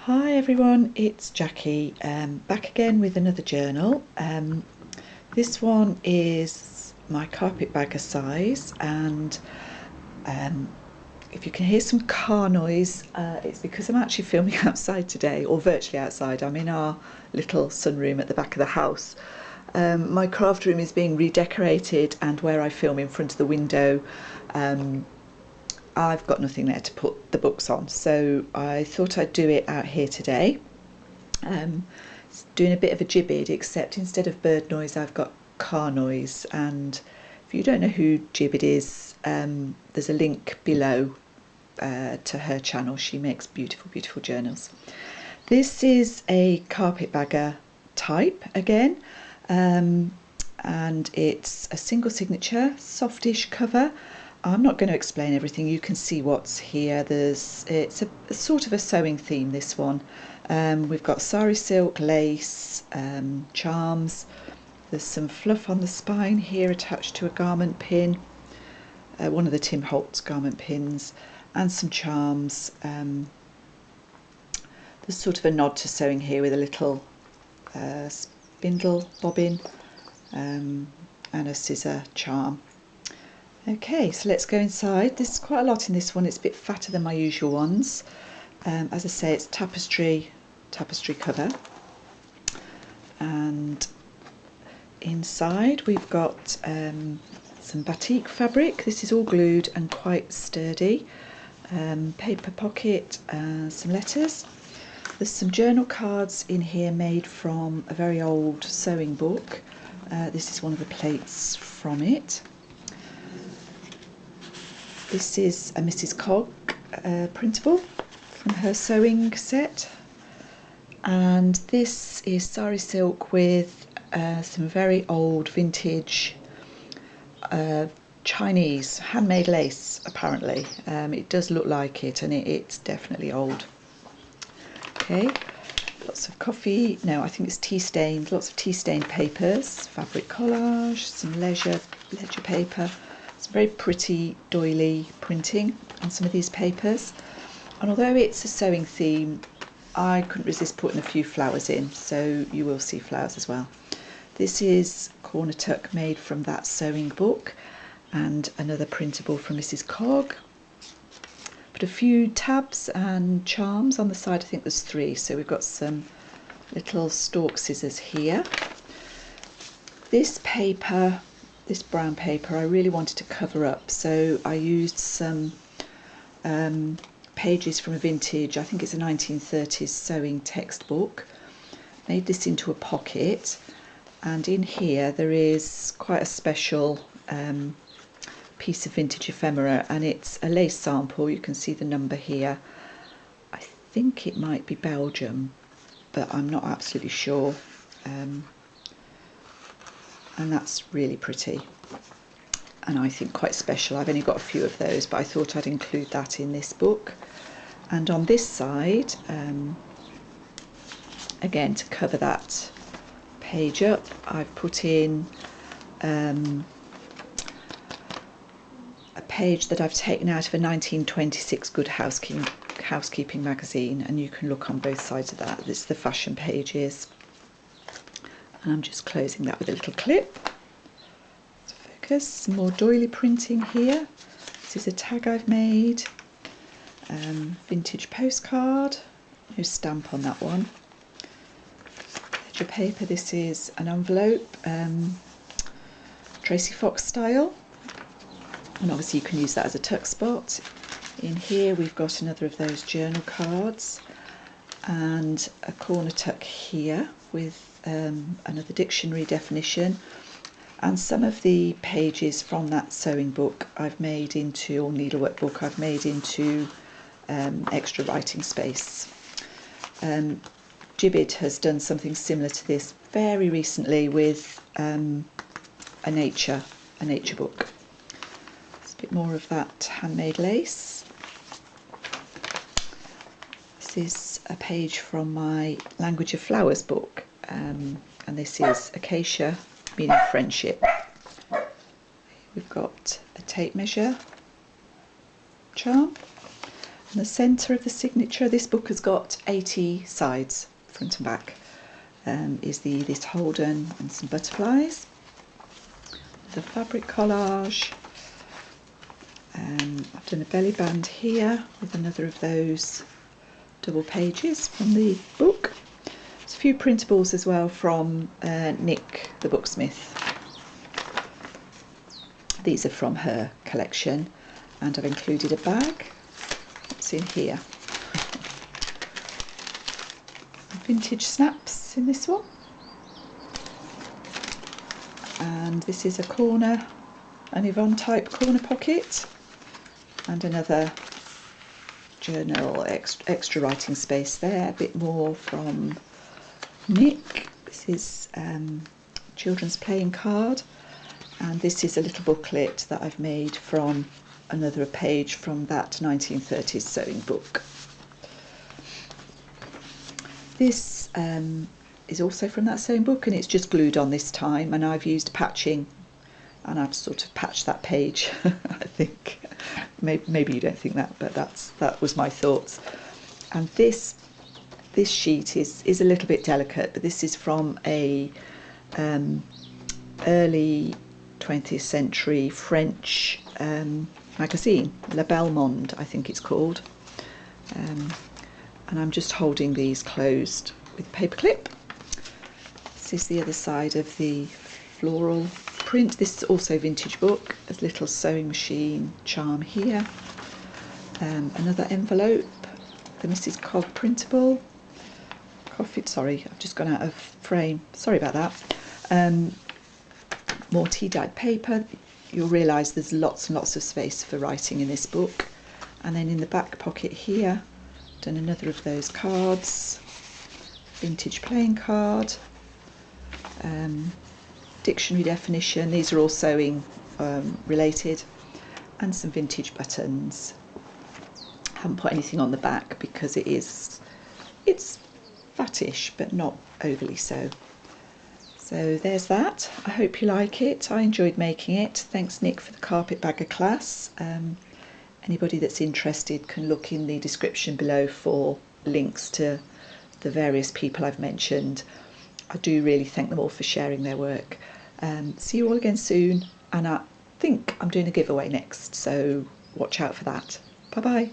Hi everyone, it's Jackie, back again with another journal. This one is my carpetbagger size, and if you can hear some car noise, it's because I'm actually filming outside today, or virtually outside. I'm in our little sunroom at the back of the house. My craft room is being redecorated, and where I film in front of the window, I've got nothing there to put the books on, so I thought I'd do it out here today. Doing a bit of a gibbet, except instead of bird noise I've got car noise, and if you don't know who Gibbet is, there's a link below to her channel. She makes beautiful journals. This is a carpetbagger type again, and it's a single signature, softish cover. I'm not going to explain everything, you can see what's here. It's a sort of a sewing theme, this one. We've got sari silk, lace, charms. There's some fluff on the spine here attached to a garment pin, one of the Tim Holtz garment pins, and some charms. There's sort of a nod to sewing here with a little spindle bobbin and a scissor charm. Okay, so let's go inside. There's quite a lot in this one. It's a bit fatter than my usual ones. As I say, it's tapestry cover. And inside we've got some batik fabric. This is all glued and quite sturdy. Paper pocket, some letters. There's some journal cards in here made from a very old sewing book. This is one of the plates from it. This is a Mrs. Cog printable from her sewing set, and this is sari silk with some very old vintage Chinese handmade lace, apparently. It does look like it, and it's definitely old. Okay, lots of coffee, no, I think it's tea stained, lots of tea stained papers, fabric collage, some leisure paper. Some very pretty doily printing on some of these papers, and although it's a sewing theme, I couldn't resist putting a few flowers in, so you will see flowers as well. This is corner tuck made from that sewing book, and another printable from Mrs. Cog. Put a few tabs and charms on the side. I think there's 3, so we've got some little stalk scissors here. This paper, this brown paper, I really wanted to cover up, so I used some pages from a vintage, I think it's a 1930s sewing textbook, made this into a pocket, and in here there is quite a special piece of vintage ephemera, and it's a lace sample. You can see the number here. I think it might be Belgium, but I'm not absolutely sure. And that's really pretty, and I think quite special. I've only got a few of those, but I thought I'd include that in this book. And on this side, again, to cover that page up, I've put in a page that I've taken out of a 1926 Good Housekeeping magazine, and you can look on both sides of that. This is the fashion pages. And I'm just closing that with a little clip to focus. Some more doily printing here. This is a tag I've made. Vintage postcard, no stamp on that one. Ledger paper, this is an envelope, Tracy Fox style. And obviously you can use that as a tuck spot. In here we've got another of those journal cards, and a corner tuck here with another dictionary definition, and some of the pages from that sewing book I've made into, or needlework book, I've made into extra writing space. Gibbet has done something similar to this very recently with a nature book. It's a bit more of that handmade lace. This is a page from my Language of Flowers book, and this is Acacia, meaning friendship. We've got a tape measure charm, In the centre of the signature, this book has got 80 sides, front and back, is this Holden and some butterflies. The fabric collage. I've done a belly band here with another of those double pages from the book. There's a few printables as well from Nick the Booksmith. These are from her collection, and I've included a bag. What's in here? Vintage snaps in this one. And this is a corner, an Yvonne type corner pocket, and another journal, extra writing space there, a bit more from Nick. This is children's playing card, and this is a little booklet that I've made from another page from that 1930s sewing book. This is also from that sewing book, and it's just glued on this time, and I've used patching, and I've sort of patched that page. I think maybe you don't think that, but that was my thoughts. And this sheet is a little bit delicate, but this is from a early 20th century French magazine, La Belle Monde, I think it's called. And I'm just holding these closed with a paper clip. This is the other side of the floral print. This is also a vintage book. A little sewing machine charm here. Another envelope, the Mrs. Cog printable. Sorry, I've just gone out of frame. Sorry about that. More tea-dyed paper. You'll realise there's lots and lots of space for writing in this book. And then in the back pocket here, done another of those cards. Vintage playing card. Dictionary definition. These are all sewing related. And some vintage buttons. Haven't put anything on the back because it's fattish, but not overly so. So there's that. I hope you like it. I enjoyed making it. Thanks, Nick, for the carpetbagger class. Anybody that's interested can look in the description below for links to the various people I've mentioned. I do really thank them all for sharing their work. See you all again soon, and I think I'm doing a giveaway next, so watch out for that. Bye bye.